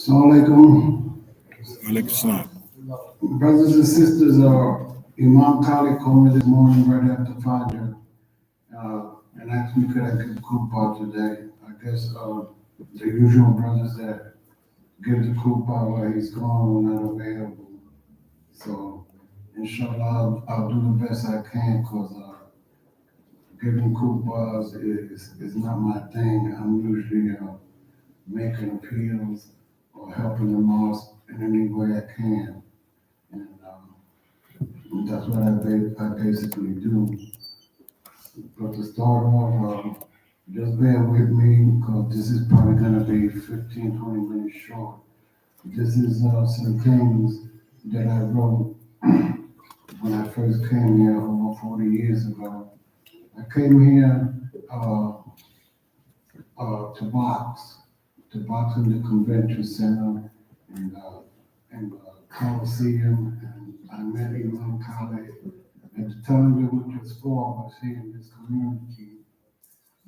Assalamualaikum. Malik Islam. Brothers and sisters, Imam Khalil called me this morning right after Fajr and asked me could I give Khutbah today. I guess the usual brothers that give the Khutbah while he's gone were not available. So, inshallah, I'll do the best I can because giving Khutbahs is not my thing. I'm usually making appeals or helping the mosque in any way I can. And that's what I basically do. But to start off, just bear with me because this is probably going to be 15, 20 minutes short. This is some things that I wrote when I first came here over 40 years ago. I came here to box in the convention center and Coliseum, and I met Imam Khalil. At the time that we just four of us here in this community,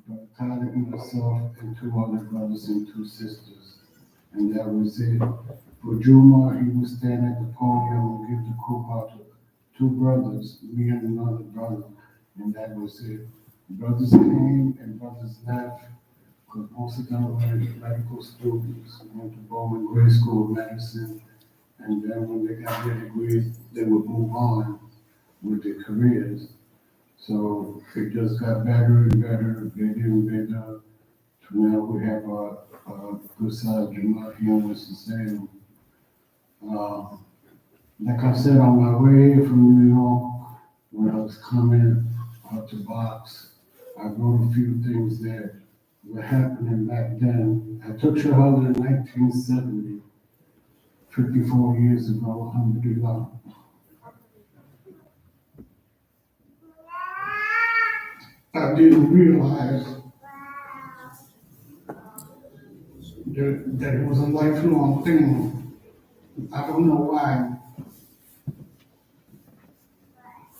but Khalid, myself, and two other brothers and two sisters, and that was it. For Jumah, he would stand at the podium and give the Khutbah to two brothers, me and another brother, and that was it. Brothers came and brothers left, because most of them were medical students, went to Bowman Grade School of Medicine, and then when they got their degrees, they would move on with their careers. So it just got better and better, bigger and bigger. So now we have a good sized Jumah here in Winston-Salem. Like I said, on my way from New York, when I was coming out to box, I wrote a few things that were happening back then. I took Shahada in 1970, 54 years ago, alhamdulillah. I didn't realize that it was a lifelong thing. I don't know why,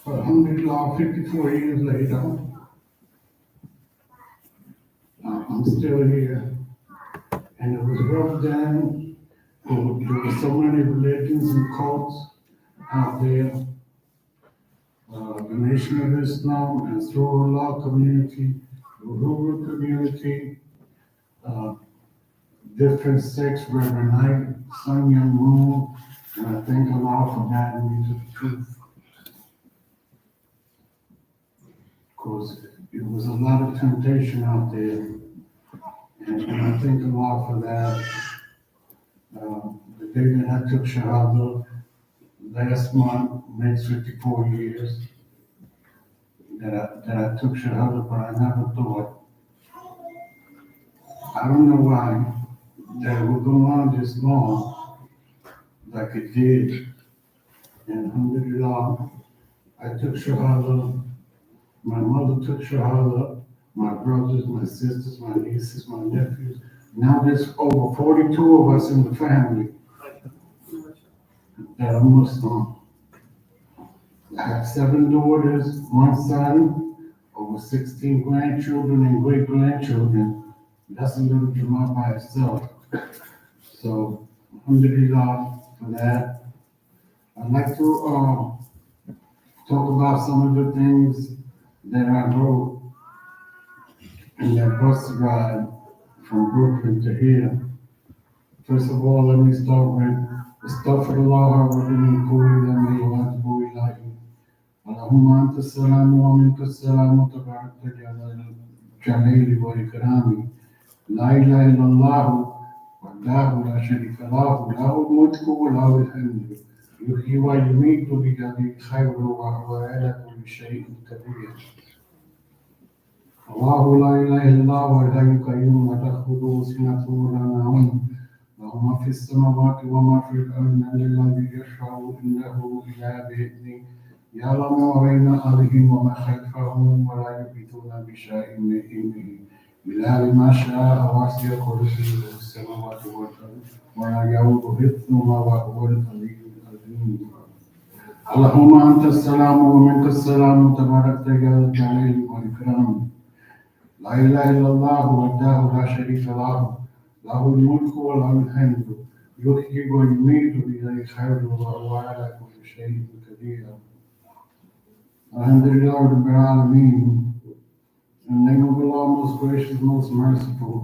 but alhamdulillah, 54 years later, I'm still here. And it was rough then. There were so many religions and cults out there. The Nation of Islam and Surah community, the rural community, different sects, Reverend Knight, Sun Young Moon, and I thank Allah for guiding me to the truth. Because it was a lot of temptation out there, and I thank Allah for that. The day that I took Shahada last month makes 54 years that I took Shahada, but I never thought, I don't know why, that it would go on this long like it did. And alhamdulillah, I took Shahada, my mother took Shahada, my brothers, my sisters, my nieces, my nephews. Now there's over 42 of us in the family that are Muslim. I have 7 daughters, 1 son, over 16 grandchildren and great-grandchildren. That's a little Jumah by itself. So, alhamdulillah for that. I'd like to talk about some of the things that I wrote in that bus ride from Brooklyn to here. First of all, let me start with Astaghfirullah wa min kulli dhanbin wa atubu ilayhi. Allahumma anta as-salamu wa minka as-salamu tabarakta ya dhal jalali wal ikrami. La ilaha illallah wahdahu la sharika lahu, lahul mulku wa lahul hamdu. Yuhyi wa yumiitu biyadihi al-khayru wa huwa ala kulli shay'in qadir. الله لا إله إلا هو الحي القيوم لا تأخذه سنة ولا نوم له ما في السماوات وما في الأرض من الذي يشفع عنده إلا بإذنه يعلم ما بين أيديهم وما خلفهم ولا يحيطون بشيء من علمه إلا بما شاء وسع كرسيه السماوات والأرض ولا يؤوده حفظهما وهو العلي العظيم. اللهم أنت السلام ومنك السلام تباركت يا ذا الجلال والإكرام. لا إله إلا الله وحده لا شريك له له الملك وله الحمد يحيي ويميت بإليه خير وعلى كل شيء قدير. Alhamdulillah Rabbil Alameen. In the name of Allah, most gracious, most merciful,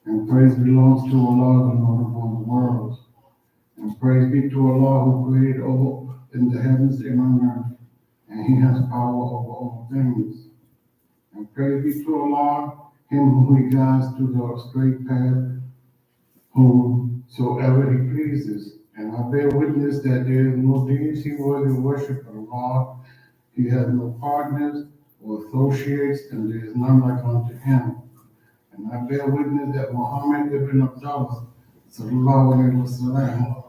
and praise belongs to Allah, the Lord of all the worlds. And praise be to Allah who created all in the heavens and on earth, and He has power over all things. And praise be to Allah, Him who He guides to the straight path, whomsoever He pleases. And I bear witness that there is no deity worthy of worship but Allah. He has no partners or associates, and there is none like unto Him. And I bear witness that Muhammad ibn Abdullah, sallallahu alaihi wasallam,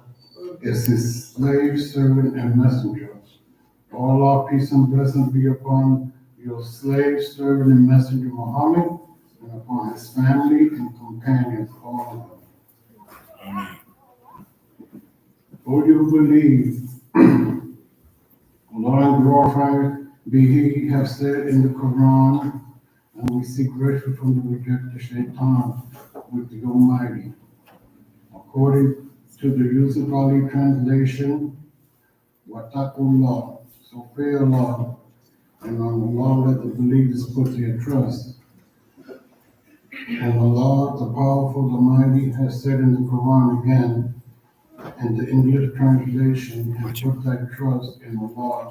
is His slave, servant, and messenger. Allah, peace and blessings be upon your slave, servant, and messenger Muhammad, and upon his family and companions, all of them. Amen. O you believe, Allah and glorified be He, have said in the Quran, and we seek refuge from the rejected shaitan with the Almighty. According to the Yusuf Ali translation, Wattaqullah, so fear Allah, and on Allah let the believers put their trust. And Allah, the powerful, the mighty, has said in the Quran again, and the English translation, and put thy trust in Allah,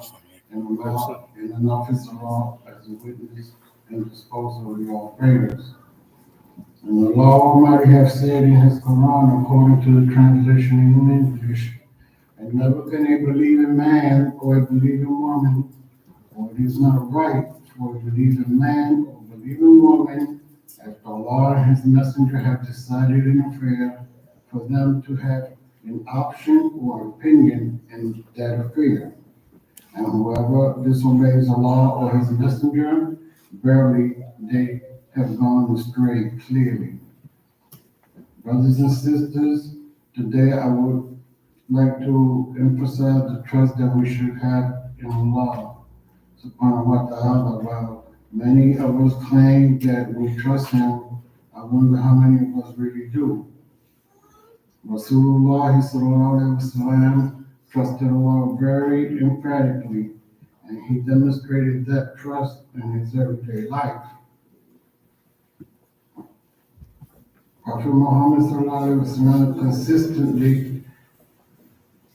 and enough is Allah as a witness and disposer of your affairs. And Allah Almighty has said in His Quran, according to the translation in English, and never can a believing man or a believing woman, for it is not right for a believing man or believing woman, after Allah and His Messenger have decided an affair, for them to have an option or opinion in that affair. And whoever disobeys Allah or His Messenger, verily they have gone astray clearly. Brothers and sisters, today I would like to emphasize the trust that we should have in Allah subhanahu wa ta'ala. While many of us claim that we trust Him, I wonder how many of us really do. Rasulullah sallallahu alaihi wasallam trusted Allah very emphatically, and he demonstrated that trust in his everyday life. Prophet Muhammad sallallahu alaihi wasallam consistently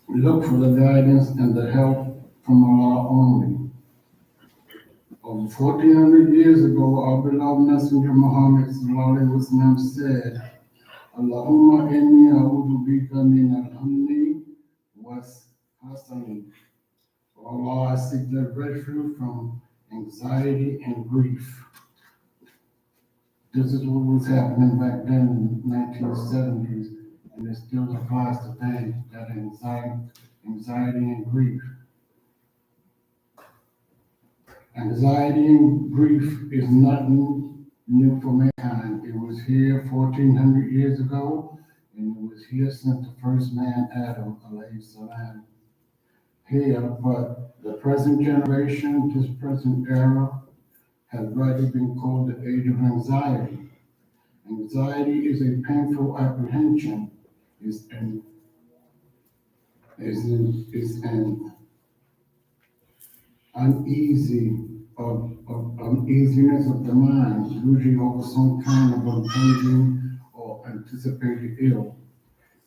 looked for the guidance and the help from Allah only. Over 1400 years ago, our beloved Messenger Muhammad sallallahu alaihi wasallam said, Allahumma inni a'udhu bika min al-hammi was-hasani. O Allah, I seek thy refuge from anxiety and grief. This is what was happening back then in the 1970s, and it still applies today, that anxiety and grief. Anxiety and grief is nothing new for mankind. It was here 1400 years ago, and it was here since the first man, Adam, alayhi salam. Here, but the present generation, this present era, has rightly been called the age of anxiety. Anxiety is a painful apprehension, is an uneasiness of the mind, usually over some kind of impending or anticipated ill.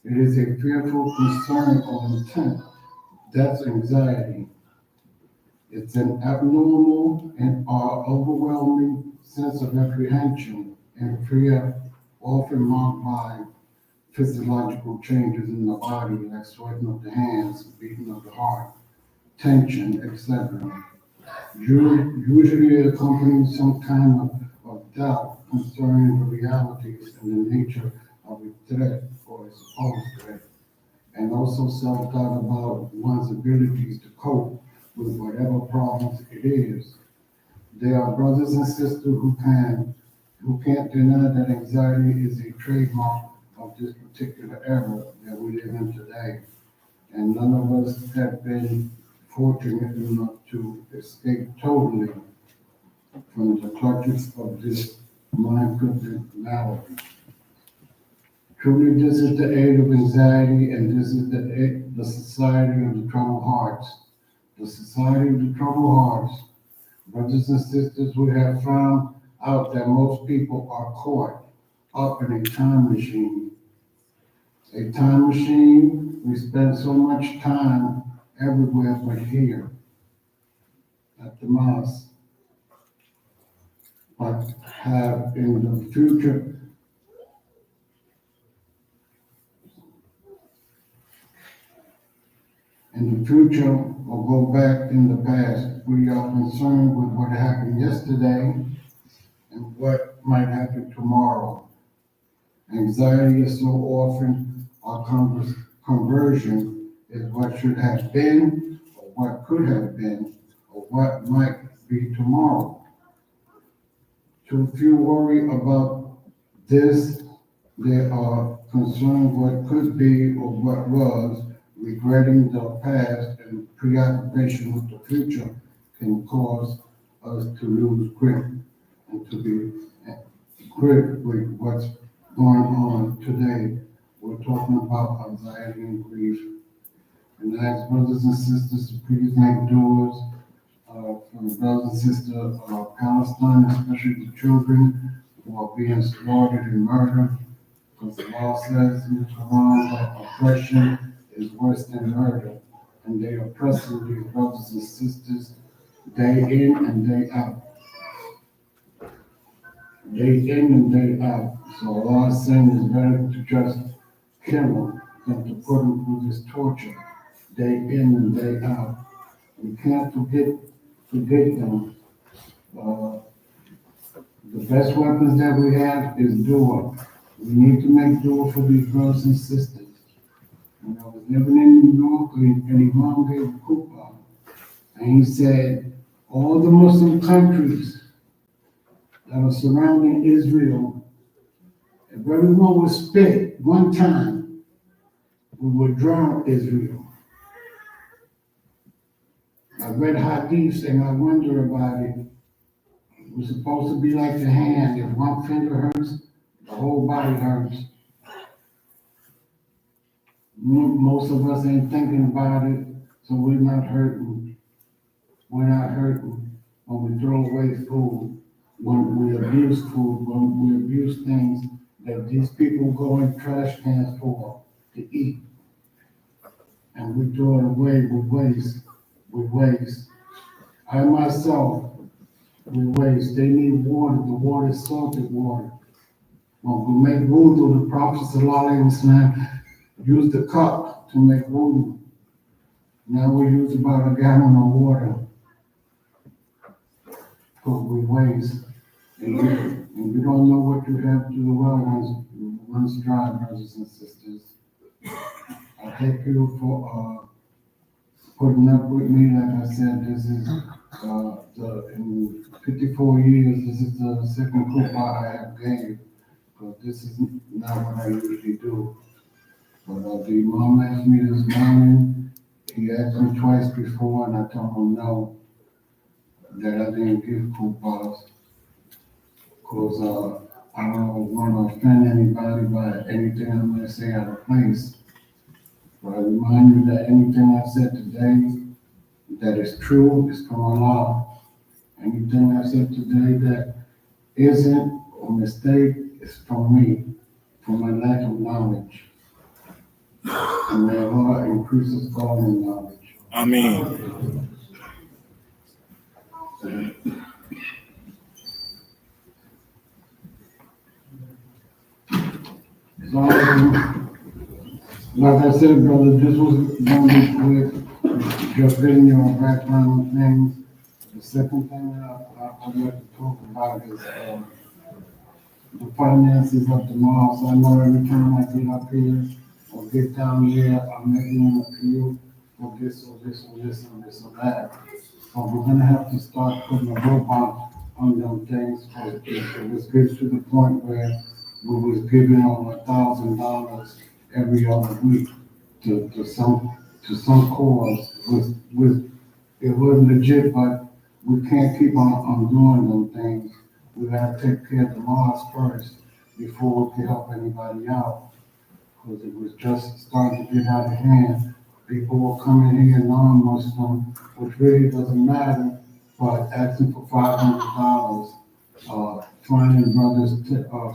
It is a fearful concern or intent. That's anxiety. It's an abnormal and overwhelming sense of apprehension and fear, often marked by physiological changes in the body, like sweating of the hands, beating of the heart, tension, etc. Usually it accompanies some kind of doubt concerning the realities and the nature of a threat or a supposed threat, and also self-doubt about one's abilities to cope with whatever problems it is. There are brothers and sisters who can't deny that anxiety is a trademark of this particular era that we live in today. And none of us have been fortunate enough to escape totally from the clutches of this mind-crippling malady. Truly, this is the age of anxiety, and this is the society of the troubled hearts. The society of the troubled hearts. Brothers and sisters, we have found out that most people are caught up in a time machine. A time machine, we spend so much time everywhere but here, at the mosque, but have in the future, or go back in the past. We are concerned with what happened yesterday and what might happen tomorrow. Anxiety is so often our conversion is what should have been, or what could have been, or what might be tomorrow. Too few worry about this. They are concerned what could be or what was, regretting the past, and preoccupation with the future can cause us to lose grip and to be grip with what's going on today. We're talking about anxiety and grief. And I ask brothers and sisters to please make doors for the brothers and sisters of Palestine, especially the children who are being slaughtered and murdered. Because the law says in the Quran that oppression is worse than murder. And they are oppressing these brothers and sisters day in and day out. Day in and day out. So Allah is saying it's better to just kill them than to put them through this torture day in and day out. We can't forget them. The best weapons that we have is dua. We need to make dua for these brothers and sisters. When I was living in New York, and Imam gave a Khutbah, and he said, all the Muslim countries that are surrounding Israel, if everyone would spit one time, we would drown Israel. I read hadiths and I wonder about it. We're supposed to be like the hand. If one finger hurts, the whole body hurts. Most of us ain't thinking about it, so we're not hurting. We're not hurting when we throw away food, when we abuse food, when we abuse things that these people go in trash cans for to eat. And we throw it away with waste. We waste. I myself, we waste. They need water. The water is salted water. When we make wudu, the Prophet ﷺ used the cup to make wudu. Now we use about a gallon of water. But we waste. And you don't know what you have to the well once dry, brothers and sisters. I thank you for putting up with me. Like I said, this is in 54 years, this is the second Khutbah I have gave. Because this is not what I usually do. But the Imam asked me this morning, he asked me twice before, and I told him no, that I didn't give Khutbahs. Because I don't want to offend anybody by anything I'm going to say out of place. But I remind you that anything I said today that is true is from Allah. Anything I said today that isn't a mistake is from me, from my lack of knowledge. And may Allah increase us all in knowledge. Amen. So, like I said, brother, this was going to be quick, just getting your background on things. The second thing I'd like to talk about is the finances of the mosque. I know every time I get up here or get down here, I'm making an appeal for this or this or this or this or that. So we're gonna have to start putting a rope on them things. It was good to the point where we was giving over $1,000 every other week to some cause. It wasn't legit, but we can't keep on doing them things. We gotta take care of the laws first before we can help anybody out. because it was just starting to get out of hand. People were coming here non-Muslim, which really doesn't matter, but asking for $500, finding brothers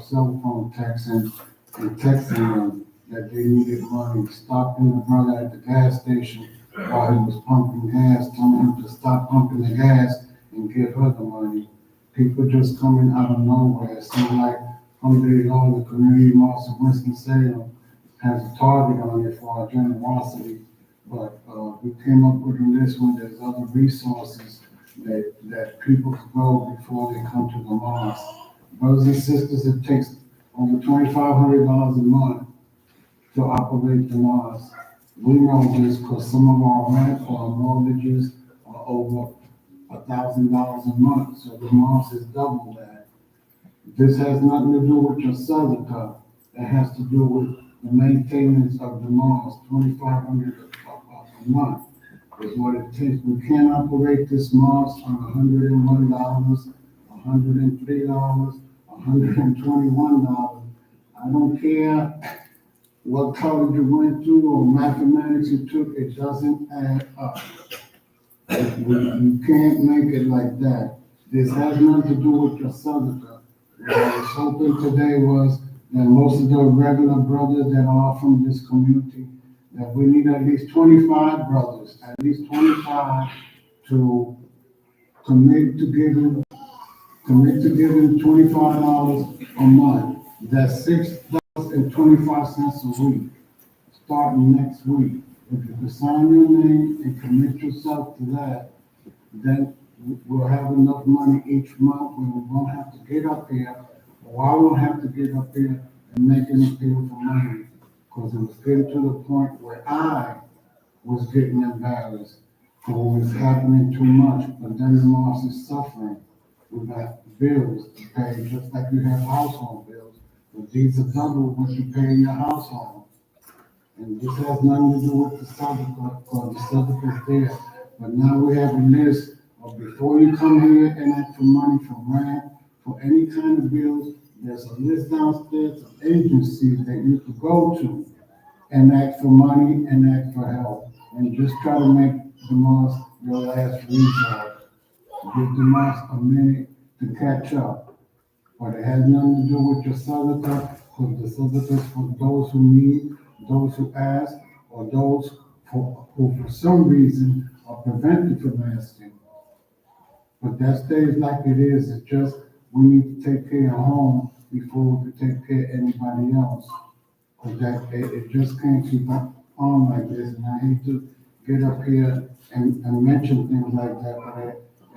cell phone texting and texting them that they needed money, stopping the brother at the gas station while he was pumping gas, telling him to stop pumping the gas and give her the money. People just coming out of nowhere. It seemed like alhamdulillah, the community mosque of Winston-Salem has a target on it for our generosity. But we came up with a list where there's other resources that people can go before they come to the mosque. Brothers and sisters, it takes over $2,500 a month to operate the mosque. We know this because some of our rent or our mortgages are over $1,000 a month, so the mosque is double that. This has nothing to do with your sadaqah. It has to do with the maintenance of the mosque. $2,500 a month is what it takes. We can't operate this mosque on $101, $103, $121. I don't care what college you went to or mathematics you took, it doesn't add up. You can't make it like that. This has nothing to do with your sadaqah. What I was hoping today was that most of the regular brothers that are from this community, that we need at least 25 brothers, at least 25 to commit to giving $25 a month. That's $6.25 a week, starting next week. If you can sign your name and commit yourself to that, then we'll have enough money each month when we won't have to get up here, or I won't have to get up here and make an appeal for money. Because it was getting to the point where I was getting embarrassed, or it was happening too much, but then the mosque is suffering. We got bills to pay, just like you have household bills, but these are double what you pay in your household. And this has nothing to do with the sadaqah, because the sadaqah is there. But now we have a list of before you come here and ask for money for rent, for any kind of bills, there's a list downstairs of agencies that you could go to and ask for money and ask for help. And just try to make the mosque your last resort. Give the mosque a minute to catch up. But it has nothing to do with your sadaqah, because the sadaqah is for those who need, those who ask, or those who for some reason are prevented from asking. But that stays like it is. It's just we need to take care of home before we can take care of anybody else. Because it just can't keep on like this. And I hate to get up here and mention things like that, but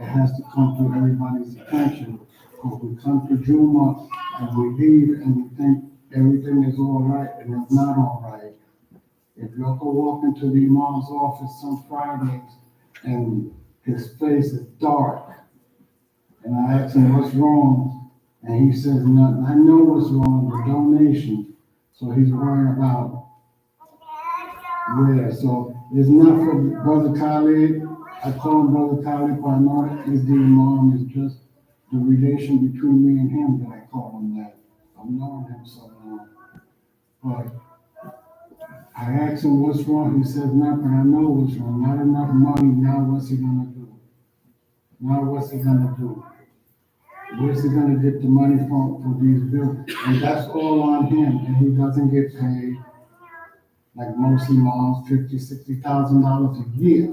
it has to come to everybody's attention. Because we come to Jumah and we leave and we think everything is all right, and it's not all right. If you ever walk into the imam's office some Fridays and his face is dark, and I ask him what's wrong, and he says nothing. I know what's wrong, the donation. So he's worrying about where. So it's not for Brother Khalil. I call him Brother Khalil, but I know that he's the imam. It's just the relation between me and him that I call him that. I've known him so long. But I asked him what's wrong. He says nothing. I know what's wrong. Not enough money. Now what's he gonna do? Now what's he gonna do? Where's he gonna get the money for these bills? And that's all on him, and he doesn't get paid like most imams, $50,000, $60,000 a year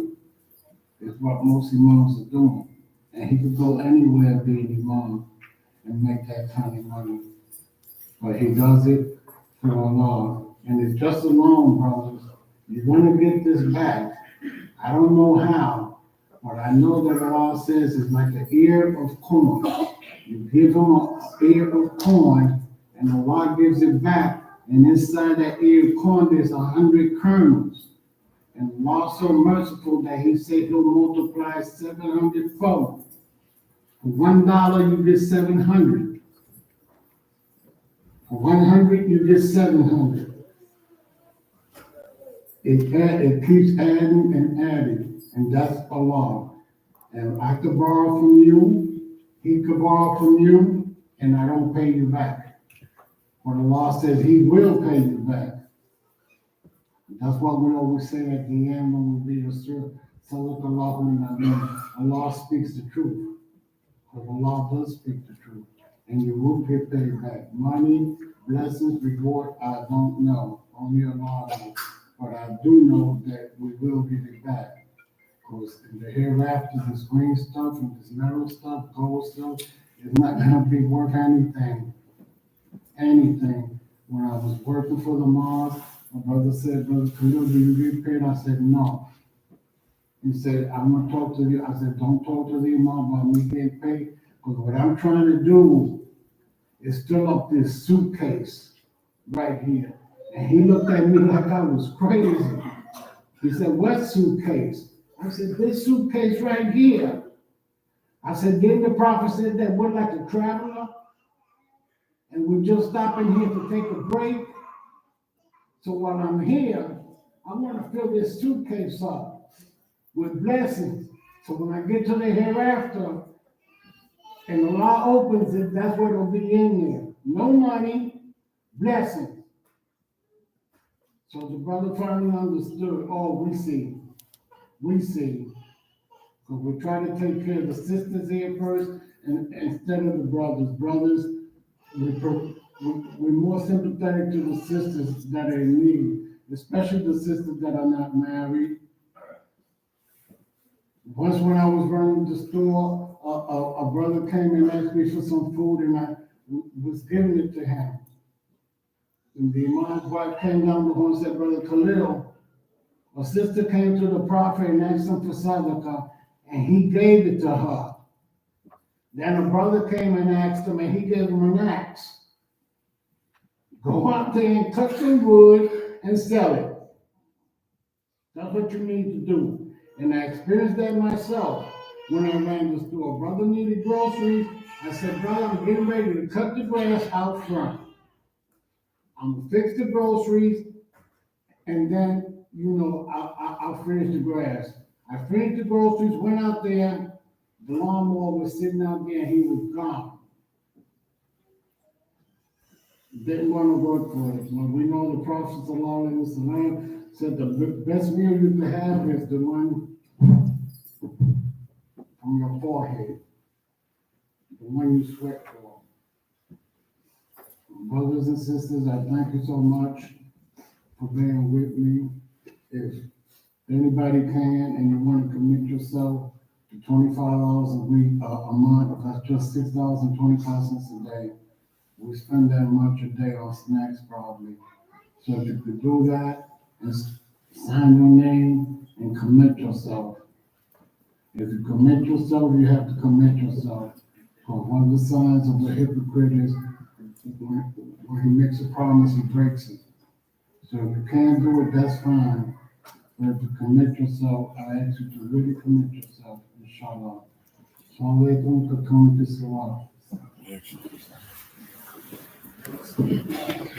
is what most imams are doing. And he could go anywhere being imam and make that kind of money. But he does it for Allah. And it's just a loan, brothers. You're gonna get this back. I don't know how, but I know that Allah says it's like an ear of corn. You give him an ear of corn, and Allah gives it back, and inside that ear of corn there's 100 kernels. And Allah so merciful that He said He'll multiply 700-fold. For $1 you get 700. For 100 you get 700. It keeps adding and adding, and that's Allah. And I could borrow from you, He could borrow from you, and I don't pay you back. But Allah says He will pay you back. That's what we always say at the end when we read a Salatul, Allah speaks the truth. Because Allah does speak the truth. And you will get paid back. Money, blessings, reward, I don't know. Only Allah knows. But I do know that we will get it back. Because in the hereafter, this green stuff and this metal stuff, gold stuff, is not going to be worth anything. Anything. When I was working for the mosque, my brother said, Brother Khalil, do you get paid? I said, no. He said, I'm going to talk to you. I said, don't talk to the imam about me getting paid. Because what I'm trying to do is fill up this suitcase right here. And he looked at me like I was crazy. He said, what suitcase? I said, this suitcase right here. I said, didn't the prophet said that we're like a traveler? And we're just stopping here to take a break? So while I'm here, I want to fill this suitcase up with blessings. So when I get to the hereafter, and Allah opens it, that's what it'll be in there. No money, blessings. So the brother finally understood, oh, we see. So we try to take care of the sisters here first, and instead of the brothers. Brothers, we're more sympathetic to the sisters that are in need, especially the sisters that are not married. Once when I was running the store, a brother came and asked me for some food, and I was giving it to him. And the imam's wife came down the hall and said, Brother Khalil, a sister came to the prophet and asked him for sadaqah, and he gave it to her. Then a brother came and asked him, and he gave him an axe. Go out there and cut some wood and sell it. That's what you need to do. And I experienced that myself when I ran the store. Brother needed groceries. I said, brother, I'm getting ready to cut the grass out front. I'm going to fix the groceries, and then, I'll finish the grass. I finished the groceries, went out there. The lawnmower was sitting out there, and he was gone. Didn't want to work for it. Well, we know the Prophet ﷺ said the best meal you can have is the one from your forehead, the one you sweat for. Brothers and sisters, I thank you so much for being with me. If anybody can and you want to commit yourself to $25 a week, a month, that's just $6.25 a day. We spend that much a day on snacks probably. So if you could do that and sign your name and commit yourself. If you commit yourself, you have to commit yourself. Because one of the signs of a hypocrite is when he makes a promise, he breaks it. So if you can't do it, that's fine. But if you commit yourself, I ask you to really commit yourself, inshallah. Salatul to come to Salat.